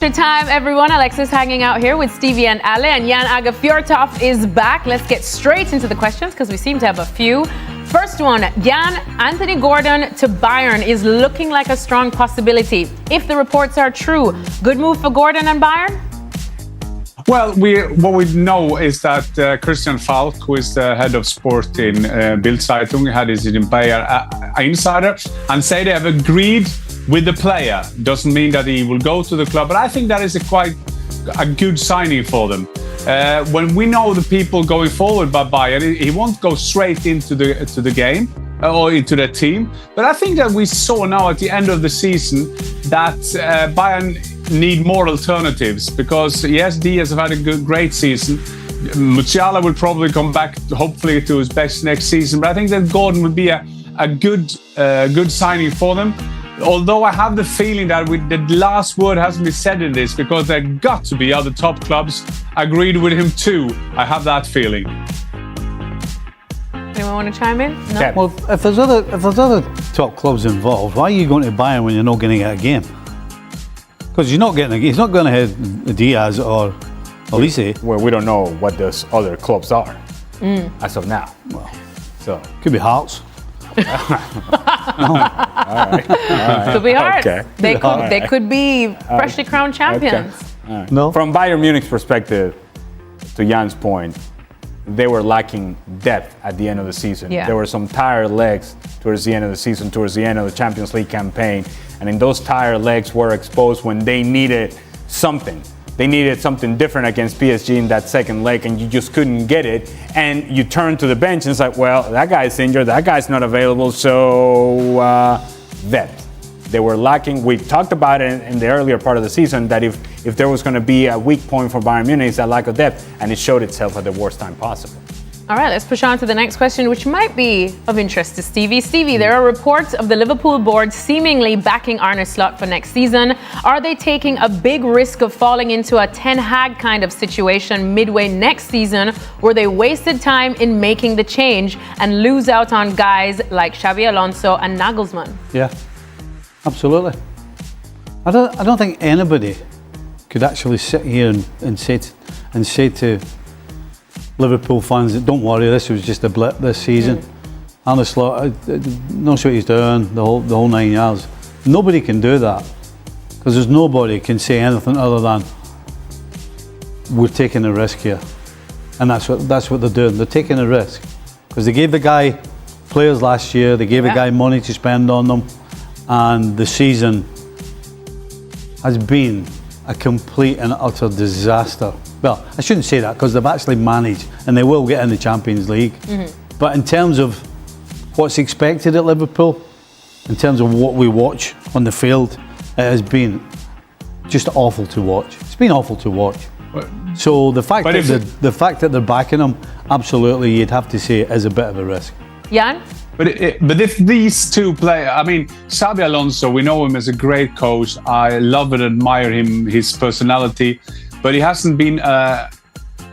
Good time, everyone. Alexis hanging out here with Stevie and Ale, and Jan Agafjortov is back. Let's get straight into the questions because we seem to have a few. First one, Jan, Anthony Gordon to Bayern is looking like a strong possibility. If the reports are true, good move for Gordon and Bayern? Well, what we know is that Christian Falk, who is the head of sport in Bild Zeitung, had his in Bayer insider, and say they have agreed with the player. Doesn't mean that he will go to the club, but I think that is quite a good signing for them. When we know the people going forward by Bayern, he won't go straight into the game or into the team. But I think that we saw now at the end of the season that Bayern need more alternatives, because yes, Diaz have had a great season. Musiala will probably come back, hopefully, to his best next season. But I think that Gordon would be a good signing for them. Although I have the feeling that the last word hasn't been said in this, because there got to be other top clubs agreed with him too. I have that feeling. Anyone want to chime in? No? Yeah. Well, if there's other top clubs involved, why are you going to Bayern when you're not going to get a game? Because he's not going to hit Diaz or Olise. Well, we don't know what those other clubs are as of now. Well, so could be Hearts. all right. Could be hard. Okay. They could be freshly crowned champions. Okay. Right. No. From Bayern Munich's perspective, to Jan's point, they were lacking depth at the end of the season. Yeah. There were some tired legs towards the end of the season, towards the end of the Champions League campaign, and in those tired legs were exposed when they needed something. They needed something different against PSG in that second leg, and you just couldn't get it. And you turn to the bench, and it's like, well, that guy's injured, that guy's not available, so depth. They were lacking. We talked about it in the earlier part of the season that if there was going to be a weak point for Bayern Munich, it's that lack of depth, and it showed itself at the worst time possible. All right, let's push on to the next question, which might be of interest to Stevie. Stevie, there are reports of the Liverpool board seemingly backing Arne Slot for next season. Are they taking a big risk of falling into a Ten Hag kind of situation midway next season, where they wasted time in making the change and lose out on guys like Xabi Alonso and Nagelsmann? Yeah, absolutely. I don't think anybody could actually sit here and say to Liverpool fans that don't worry, this was just a blip this season. Arne Slot knows what he's doing, the whole 9 yards. Nobody can do that, because there's nobody can say anything other than we're taking a risk here, and that's what they're doing. They're taking a risk because they gave the guy players last year, they gave the guy money to spend on them, and the season has been a complete and utter disaster. Well, I shouldn't say that, because they've actually managed, and they will get in the Champions League. But in terms of what's expected at Liverpool, in terms of what we watch on the field, it has been just awful to watch. It's been awful to watch. So the fact that they're backing them, absolutely, you'd have to say it is a bit of a risk. Jan? But if these two play, I mean, Xabi Alonso, we know him as a great coach. I love and admire him, his personality. But he hasn't been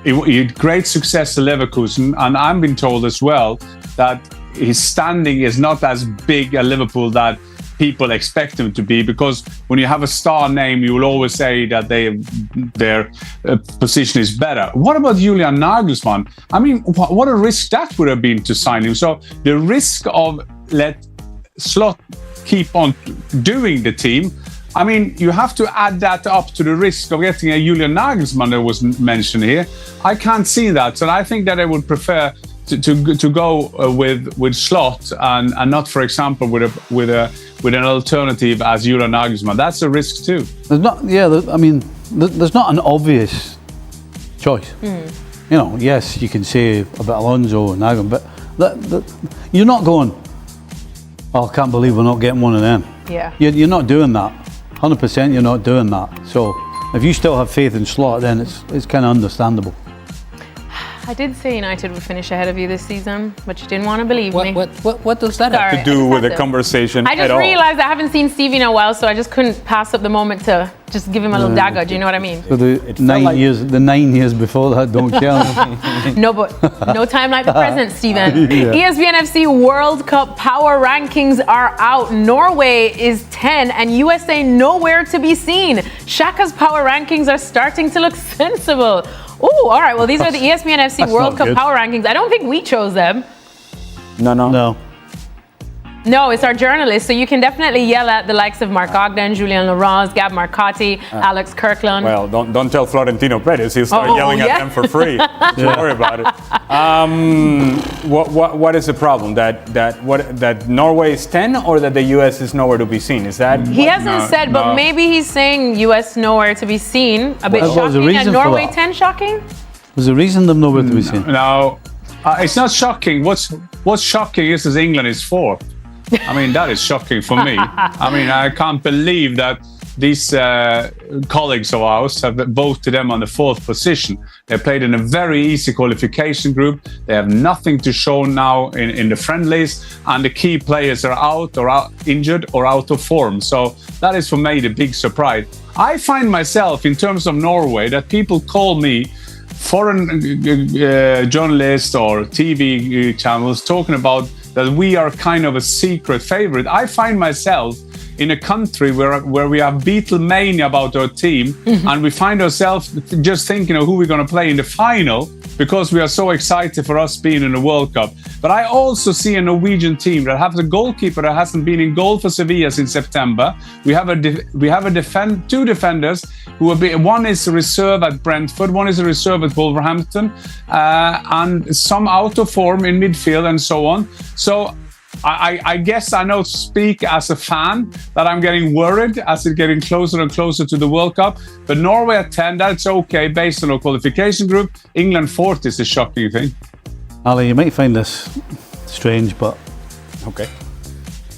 he had great success at Leverkusen, and I've been told as well that his standing is not as big at Liverpool that people expect him to be, because when you have a star name, you will always say that their position is better. What about Julian Nagelsmann? I mean, what a risk that would have been to sign him. So the risk of let Slot keep on doing the team, I mean, you have to add that up to the risk of getting a Julian Nagelsmann that was mentioned here. I can't see that. So I think that I would prefer to go with Slot and not, for example, with an alternative as Julian Nagelsmann. That's a risk too. There's not an obvious choice. You know, yes, you can say about Alonso and Nagelsmann, but you're not going, oh, I can't believe we're not getting one of them. Yeah. You're not doing that. 100% you're not doing that. So if you still have faith in Slot, then it's kind of understandable. I did say United would finish ahead of you this season, but you didn't want to believe me. What does that have Sorry, To do I with the just had to- conversation I at just all. realized I haven't seen Stevie in a while, so I just couldn't pass up the moment to just give him a little dagger. Do you know what I mean? So the felt 9 like- years, the 9 years before that don't count. No, but no time like the present, Stephen. Yeah. ESPN FC World Cup power rankings are out. Norway is 10 and USA nowhere to be seen. Shaka's power rankings are starting to look sensible. Oh, all right. Well, these are the ESPN FC That's World not Cup good. power rankings. I don't think we chose them. No. No, it's our journalists. So you can definitely yell at the likes of Mark Ogden, Julien Laurence, Gab Marcotti, Alex Kirkland. Well, don't tell Florentino Perez. He'll start Oh, yelling yeah. at them for free. Don't worry about it. What is the problem? That Norway is 10, or that the US is nowhere to be seen? Is that He hasn't said, but no. maybe he's saying US nowhere to be seen. A bit What was the shocking. reason And for Norway that? 10 shocking? There's a reason they're nowhere to be seen. Now, it's not shocking. What's shocking is England is 4th. I mean, that is shocking for me. I mean, I can't believe that these colleagues of ours have voted them on the 4th position. They played in a very easy qualification group. They have nothing to show now in the friendlies, and the key players are out injured or out of form. So that is for me the big surprise. I find myself, in terms of Norway, that people call me foreign journalists or TV channels talking about that we are kind of a secret favorite. I find myself in a country where we have Beatlemania about our team, and we find ourselves just thinking of who we're going to play in the final because we are so excited for us being in the World Cup. But I also see a Norwegian team that has a goalkeeper that hasn't been in goal for Sevilla since September. We have two defenders who one is a reserve at Brentford, one is a reserve at Wolverhampton, and some out of form in midfield and so on. So I guess I now speak as a fan that I'm getting worried as it's getting closer and closer to the World Cup. But Norway at 10, that's okay based on our qualification group. England 4th is a shocking thing. Ali, you might find this strange, but Okay.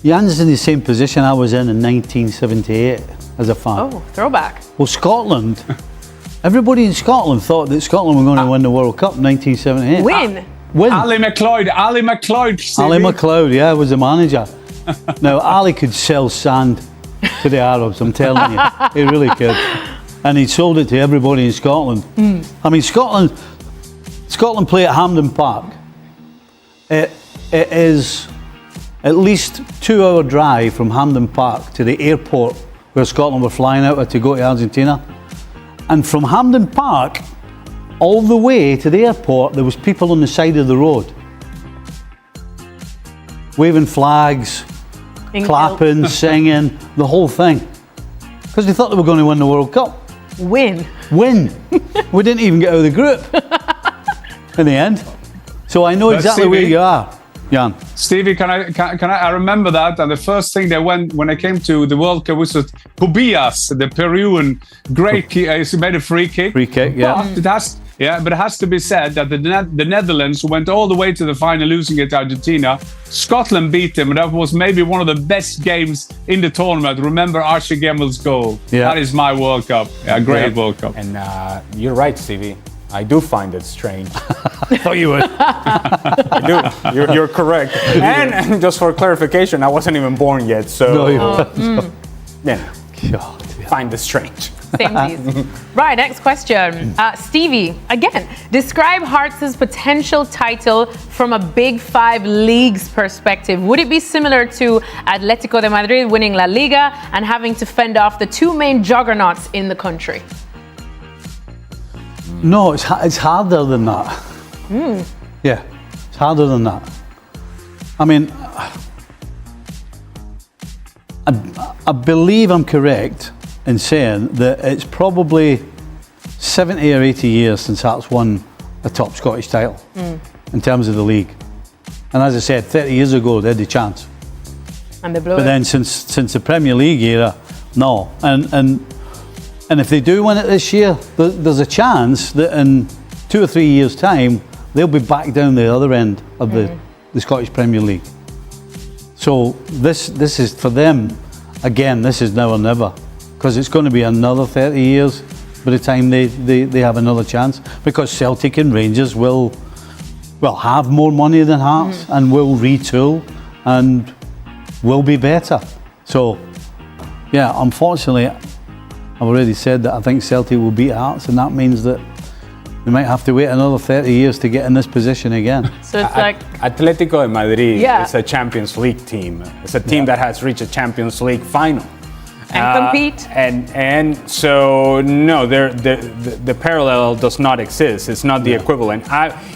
Jan's in the same position I was in 1978 as a fan. Oh, throwback. Well, Scotland, everybody in Scotland thought that Scotland were going to win the World Cup in 1978. Win. Win. Ali McLeod. Stevie. Ali McLeod, yeah, was the manager. Now, Ali could sell sand to the Arabs, I'm telling you. He really could. And he sold it to everybody in Scotland. I mean, Scotland play at Hampden Park. It is at least 2-hour drive from Hampden Park to the airport where Scotland were flying out of to go to Argentina. And from Hampden Park all the way to the airport, there was people on the side of the road waving flags, clapping, singing, the whole thing, because they thought they were going to win the World Cup. Win. Win. We didn't even get out of the group in the end. So I know But exactly where Stevie- you are, Jan. Stevie, can I remember that? And the first thing when I came to the World Cup was Cubillas, the Peruvian great he made a free kick. Free kick, yeah. But it has to be said that the Netherlands went all the way to the final, losing it to Argentina. Scotland beat them, and that was maybe one of the best games in the tournament. Remember Archie Gemmell's goal? Yeah. That is my World Cup. Yeah, great World Cup. And you're right, Stevie. I do find it strange. I thought you would. I do. You're correct. And just for clarification, I wasn't even born yet, so No, you weren't. yeah, God, yeah. find it strange. Samesies. Right, next question. Stevie, again, describe Hearts' potential title from a Big Five leagues perspective. Would it be similar to Atletico de Madrid winning La Liga and having to fend off the two main juggernauts in the country? No, it's harder than that. Yeah, it's harder than that. I mean, I believe I'm correct in saying that it's probably 70 or 80 years since Hearts won a top Scottish title in terms of the league. And as I said, 30 years ago they had the chance. And they blew But it. then since the Premier League era, no. And if they do win it this year, there's a chance that in 2 or 3 years' time, they'll be back down the other end of the Scottish Premier League. So this is for them, again, this is now or never, because it's going to be another 30 years by the time they have another chance, because Celtic and Rangers will have more money than Hearts and will retool and will be better. So, yeah, unfortunately, I've already said that I think Celtic will beat Hearts, and that means that we might have to wait another 30 years to get in this position again. So it's like Atletico de Madrid Yeah. is a Champions League team. It's a team that has reached a Champions League final. and compete. And so no, the parallel does not exist. It's not the equivalent.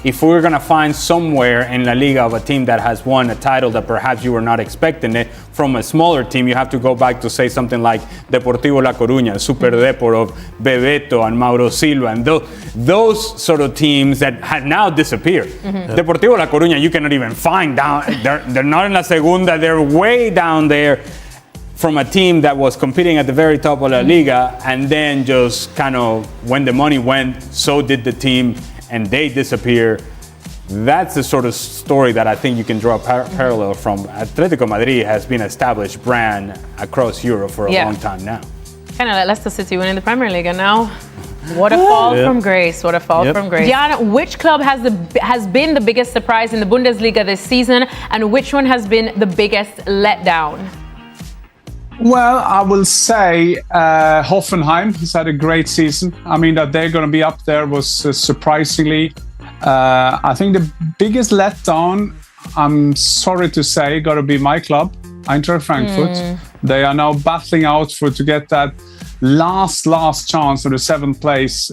If we're gonna find somewhere in La Liga of a team that has won a title that perhaps you were not expecting it from a smaller team, you have to go back to say something like Deportivo La Coruña, Super Depor of Bebeto and Mauro Silva, and those sort of teams that have now disappeared. Deportivo La Coruña, you cannot even find down. They're not in La Segunda. They're way down there from a team that was competing at the very top of La Liga, and then just kind of when the money went, so did the team, and they disappear. That's the sort of story that I think you can draw a parallel from. Atletico Madrid has been an established brand across Europe for a long time now. Kind of like Leicester City winning the Premier League, and now what a fall from grace! What a fall from grace! Jan, which club has been the biggest surprise in the Bundesliga this season, and which one has been the biggest letdown? Well, I will say Hoffenheim has had a great season. I mean, that they're going to be up there was surprisingly. I think the biggest letdown, I'm sorry to say, got to be my club, Eintracht Frankfurt. They are now battling out to get that last chance for the 7th place,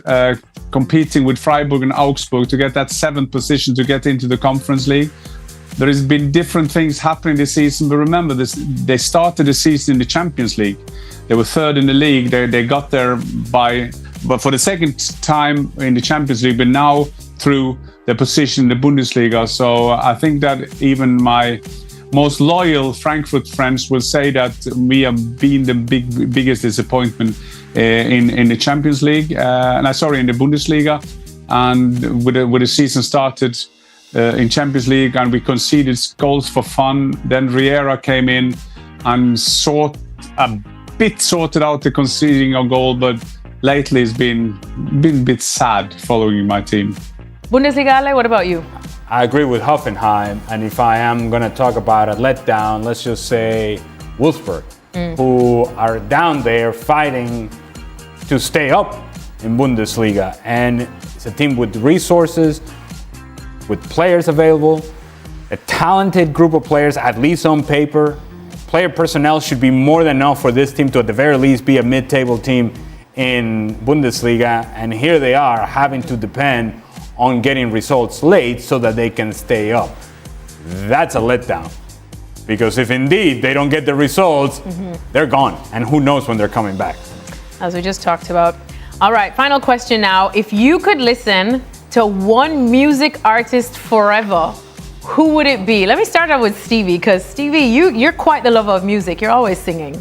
competing with Freiburg and Augsburg to get that 7th position to get into the Conference League. There has been different things happening this season, but remember this: they started the season in the Champions League. They were 3rd in the league. They got there but for the 2nd time in the Champions League, but now through their position in the Bundesliga. So I think that even my most loyal Frankfurt friends will say that we have been the biggest disappointment in the Champions League, in the Bundesliga, and with the season started in Champions League, and we conceded goals for fun. Then Riera came in and sorted out the conceding a goal, but lately it's been a bit sad following my team. Bundesliga, Ale, what about you? I agree with Hoffenheim, and if I am going to talk about a letdown, let's just say Wolfsburg, who are down there fighting to stay up in Bundesliga, and it's a team with resources, with players available, a talented group of players, at least on paper. Player personnel should be more than enough for this team to at the very least be a mid-table team in Bundesliga, and here they are having to depend on getting results late so that they can stay up. That's a letdown, because if indeed they don't get the results, they're gone, and who knows when they're coming back. As we just talked about. All right, final question now. If you could listen to one music artist forever, who would it be? Let me start out with Stevie, because Stevie, you're quite the lover of music. You're always singing.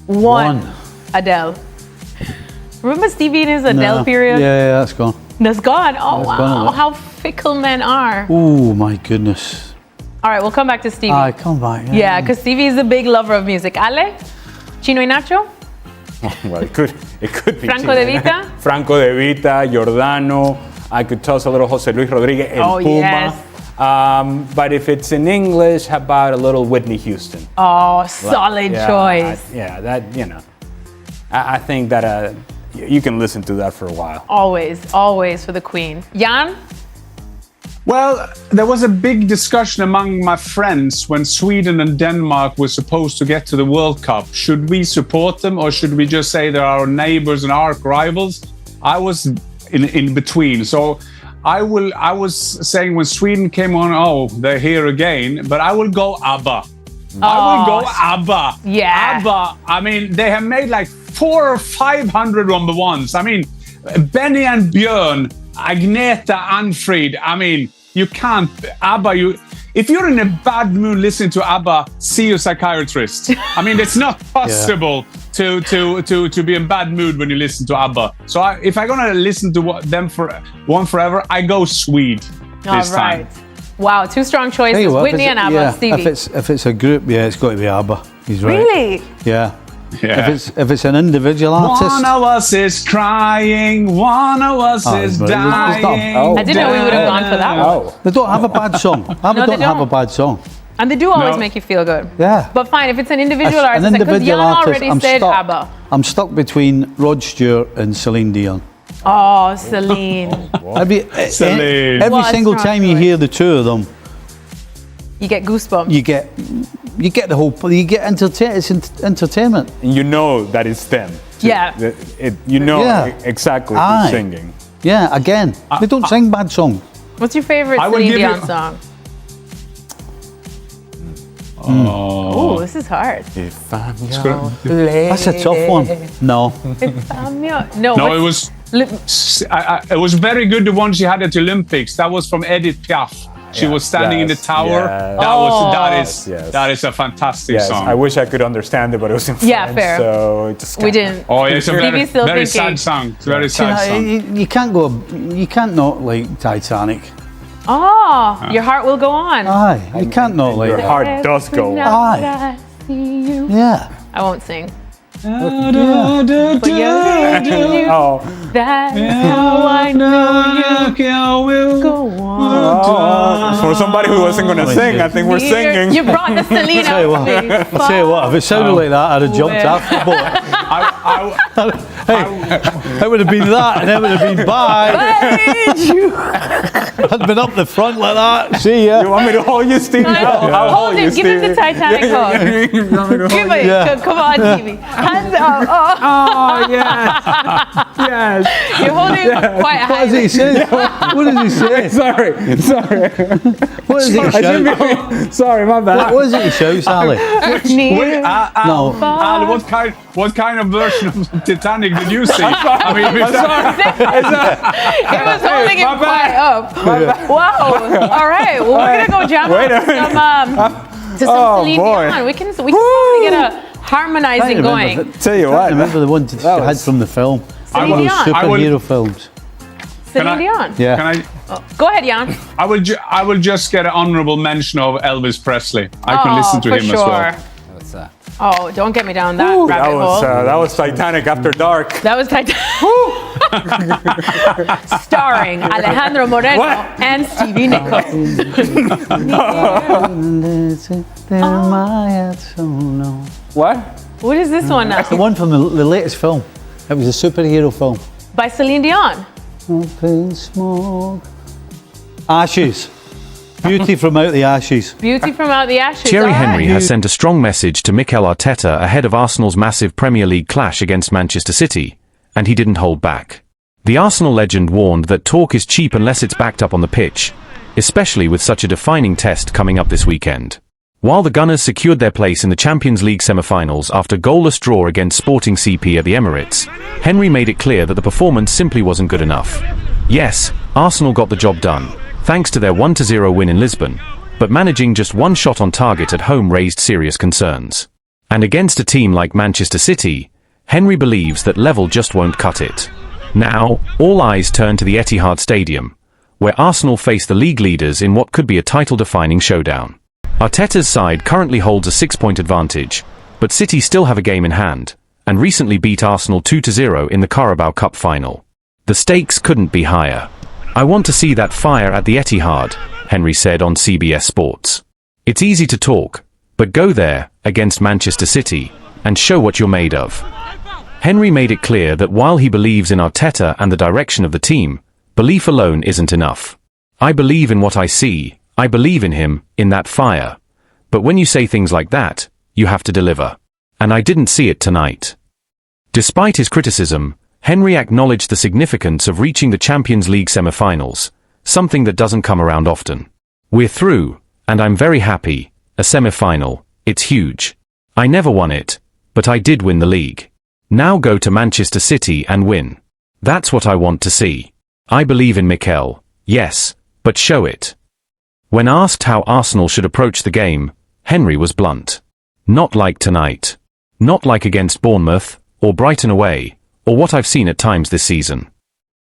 One. Adele. Remember Stevie in his Adele period? Yeah, that's gone. That's gone. Oh, That's wow. gone. How fickle men are. Oh my goodness. All right, we'll come back to Stevie. Come back. Yeah, because Stevie is a big lover of music. Ale? Chino y Nacho? Well, it could be Franco De Vita? Franco De Vita, Giordano. I could toss a little Jose Luis Rodriguez, El Puma. Yes. But if it's in English, how about a little Whitney Houston? Oh, solid choice. I think that you can listen to that for a while. Always for the Queen. Jan? Well, there was a big discussion among my friends when Sweden and Denmark were supposed to get to the World Cup. Should we support them, or should we just say they're our neighbors and arch rivals? I was in between. So I was saying when Sweden came on, they're here again, but I will go ABBA. I will go ABBA. Yeah. ABBA. I mean, they have made like 400 or 500 number ones. I mean, Benny and Björn, Agneta Anfrid. I mean, you can't. ABBA, if you're in a bad mood listening to ABBA, see a psychiatrist. I mean, it's not possible to be in bad mood when you listen to ABBA. So if I'm going to listen to them for one forever, I go Swede this time. Wow, two strong choices, Whitney and ABBA. Stevie. If it's a group, it's got to be ABBA. He's right. Really? Yeah. Yeah. If it's an individual artist. One of us is crying, one of us is but dying. Oh, I didn't know we would have gone for that one. Oh. They don't have a bad song. No, they don't have a don't. bad song. And they do always No. make you feel good. Yeah. But fine, if it's an individual An artist, because individual Jan artist, already said ABBA. I'm stuck between Rod Stewart and Celine Dion. Oh, Celine. Celine. Every What a single strong time you choice. hear the two of them, You get goosebumps. you get the whole. You get it's entertainment. You know that it's them. Yeah. You know Yeah. exactly Aye. who's singing. Yeah, again, they don't sing bad songs. What's your favorite I will Celine give you- Dion song? Oh. Ooh, this is hard. If I'm That's a tough one. No, No, No, what's- it was very good. The one she had at the Olympics. That was from Edith Piaf. She was standing in the yes, tower. yes. That is a fantastic Yes, song. I wish I could understand it, but it was in Yeah, French, fair. so it just we didn't. Oh, it's a Stevie's very, still very thinking. sad song. It's a very sad song. you can't go. You can't not like Titanic. Oh, your heart will go on. Aye, you can't not like Your that. heart does go. Every Aye. night I see you. Yeah. I won't sing. Yeah. But you, Oh, that's how I know you go on. for somebody who wasn't going to sing, I think we're singing. You brought the Celine Tell you out what, to me. I'll tell you what, if it sounded like that, I'd have jumped Well. off the boat. I, It would have been that, and it would have been bye. I'd been up the front like that. See ya. You want me to hold you, Steve? I'll Hold him, give him the Titanic hug. Give it, Yeah. come on, TV. Hands up. Oh, Oh, yes. Yes. you're holding quite What does high. he say? What does he say? Sorry. What does he shout? Sorry, my bad. What does he shout, Sally? Near. No. Al, what kind of version of Titanic did you see? I mean, It was holding him my quite bad. up. Wow. All right. Well, we're gonna go jam Wait a to some Oh, Celine boy. Dion. We can probably get a harmonizing going. Tell you I what. remember the one she That had was- from the film. Celine Those Dion. superhero films. Celine Dion. Yeah. Can Go ahead, Jan. I will just get an honorable mention of Elvis Presley. I can listen to for him sure. as well. What's that? Oh, don't get me down that That rabbit hole. was Titanic after dark. That was Titanic. Starring Alejandro Moreno What? and Stevie Nicks. What? What is this one now? The one from the latest film. It was a superhero film. By Celine Dion. Open smoke. Ashes. Beauty from out the ashes. Beauty from Out the Ashes. Thierry All right. Henry has sent a strong message to Mikel Arteta ahead of Arsenal's massive Premier League clash against Manchester City, and he didn't hold back. The Arsenal legend warned that talk is cheap unless it's backed up on the pitch, especially with such a defining test coming up this weekend. While the Gunners secured their place in the Champions League semi-finals after goalless draw against Sporting CP at the Emirates, Henry made it clear that the performance simply wasn't good enough. Yes, Arsenal got the job done, thanks to their 1-0 win in Lisbon, but managing just one shot on target at home raised serious concerns. And against a team like Manchester City, Henry believes that level just won't cut it. Now, all eyes turn to the Etihad Stadium, where Arsenal face the league leaders in what could be a title-defining showdown. Arteta's side currently holds a 6-point advantage, but City still have a game in hand, and recently beat Arsenal 2-0 in the Carabao Cup final. The stakes couldn't be higher. I want to see that fire at the Etihad, Henry said on CBS Sports. It's easy to talk, but go there, against Manchester City, and show what you're made of. Henry made it clear that while he believes in Arteta and the direction of the team, belief alone isn't enough. I believe in what I see, I believe in him, in that fire. But when you say things like that, you have to deliver. And I didn't see it tonight. Despite his criticism, Henry acknowledged the significance of reaching the Champions League semi-finals, something that doesn't come around often. We're through, and I'm very happy. A semi-final, it's huge. I never won it, but I did win the league. Now go to Manchester City and win. That's what I want to see. I believe in Mikel, yes, but show it. When asked how Arsenal should approach the game, Henry was blunt. Not like tonight. Not like against Bournemouth, or Brighton away, or what I've seen at times this season.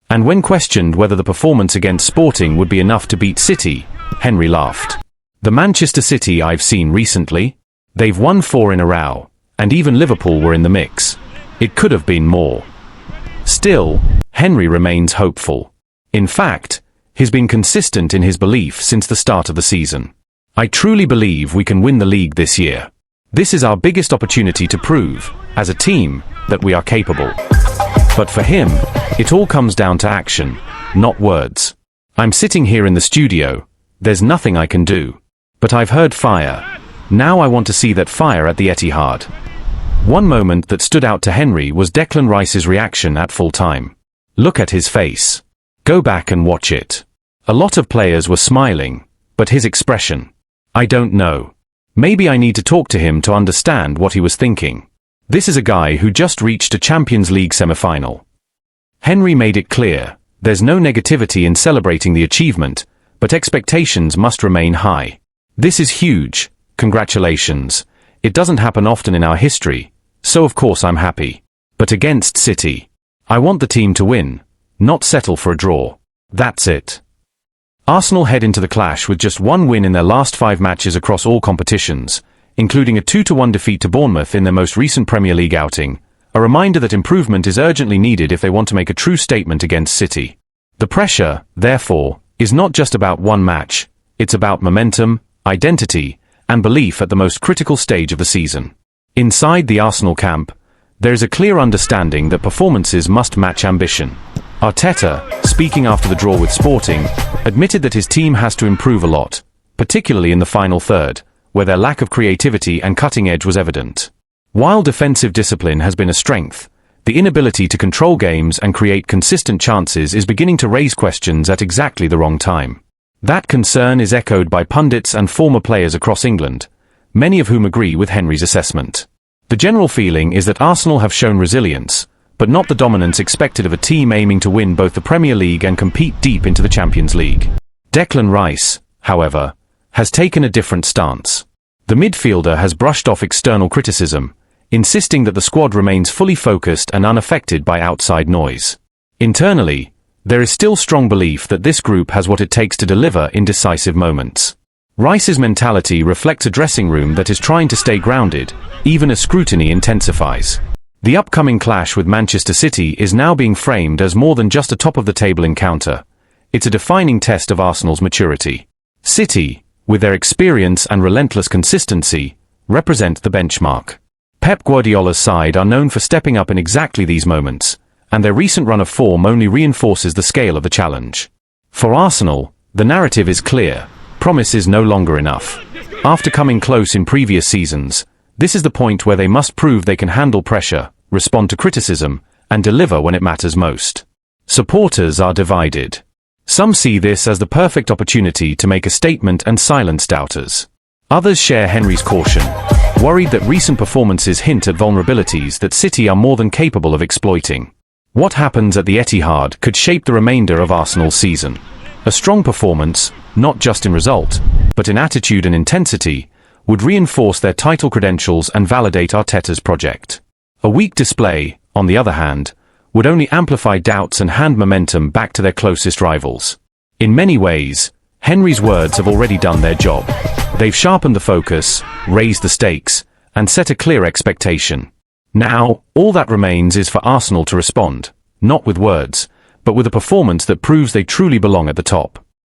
And when questioned whether the performance against Sporting would be enough to beat City, Henry laughed. The Manchester City I've seen recently? They've won 4 in a row, and even Liverpool were in the mix. It could have been more. Still, Henry remains hopeful. In fact, he's been consistent in his belief since the start of the season. I truly believe we can win the league this year. This is our biggest opportunity to prove, as a team, that we are capable. But for him, it all comes down to action, not words. I'm sitting here in the studio, there's nothing I can do. But I've heard fire. Now I want to see that fire at the Etihad. One moment that stood out to Henry was Declan Rice's reaction at full time. Look at his face. Go back and watch it. A lot of players were smiling, but his expression. I don't know. Maybe I need to talk to him to understand what he was thinking. This is a guy who just reached a Champions League semi-final. Henry made it clear, there's no negativity in celebrating the achievement, but expectations must remain high. This is huge, congratulations. It doesn't happen often in our history, so of course I'm happy. But against City, I want the team to win, not settle for a draw. That's it. Arsenal head into the clash with just one win in their last 5 matches across all competitions, including a 2-1 defeat to Bournemouth in their most recent Premier League outing, a reminder that improvement is urgently needed if they want to make a true statement against City. The pressure, therefore, is not just about one match, it's about momentum, identity, and belief at the most critical stage of the season. Inside the Arsenal camp, there is a clear understanding that performances must match ambition. Arteta, speaking after the draw with Sporting, admitted that his team has to improve a lot, particularly in the final third, where their lack of creativity and cutting edge was evident. While defensive discipline has been a strength, the inability to control games and create consistent chances is beginning to raise questions at exactly the wrong time. That concern is echoed by pundits and former players across England, many of whom agree with Henry's assessment. The general feeling is that Arsenal have shown resilience, but not the dominance expected of a team aiming to win both the Premier League and compete deep into the Champions League. Declan Rice, however, has taken a different stance. The midfielder has brushed off external criticism, insisting that the squad remains fully focused and unaffected by outside noise. Internally, there is still strong belief that this group has what it takes to deliver in decisive moments. Rice's mentality reflects a dressing room that is trying to stay grounded, even as scrutiny intensifies. The upcoming clash with Manchester City is now being framed as more than just a top-of-the-table encounter. It's a defining test of Arsenal's maturity. City, with their experience and relentless consistency, represent the benchmark. Pep Guardiola's side are known for stepping up in exactly these moments, and their recent run of form only reinforces the scale of the challenge. For Arsenal, the narrative is clear. Promise is no longer enough. After coming close in previous seasons, this is the point where they must prove they can handle pressure, respond to criticism, and deliver when it matters most. Supporters are divided. Some see this as the perfect opportunity to make a statement and silence doubters. Others share Henry's caution, worried that recent performances hint at vulnerabilities that City are more than capable of exploiting. What happens at the Etihad could shape the remainder of Arsenal's season. A strong performance, not just in result, but in attitude and intensity, would reinforce their title credentials and validate Arteta's project. A weak display, on the other hand, would only amplify doubts and hand momentum back to their closest rivals. In many ways, Henry's words have already done their job. They've sharpened the focus, raised the stakes, and set a clear expectation. Now, all that remains is for Arsenal to respond, not with words, but with a performance that proves they truly belong at the top.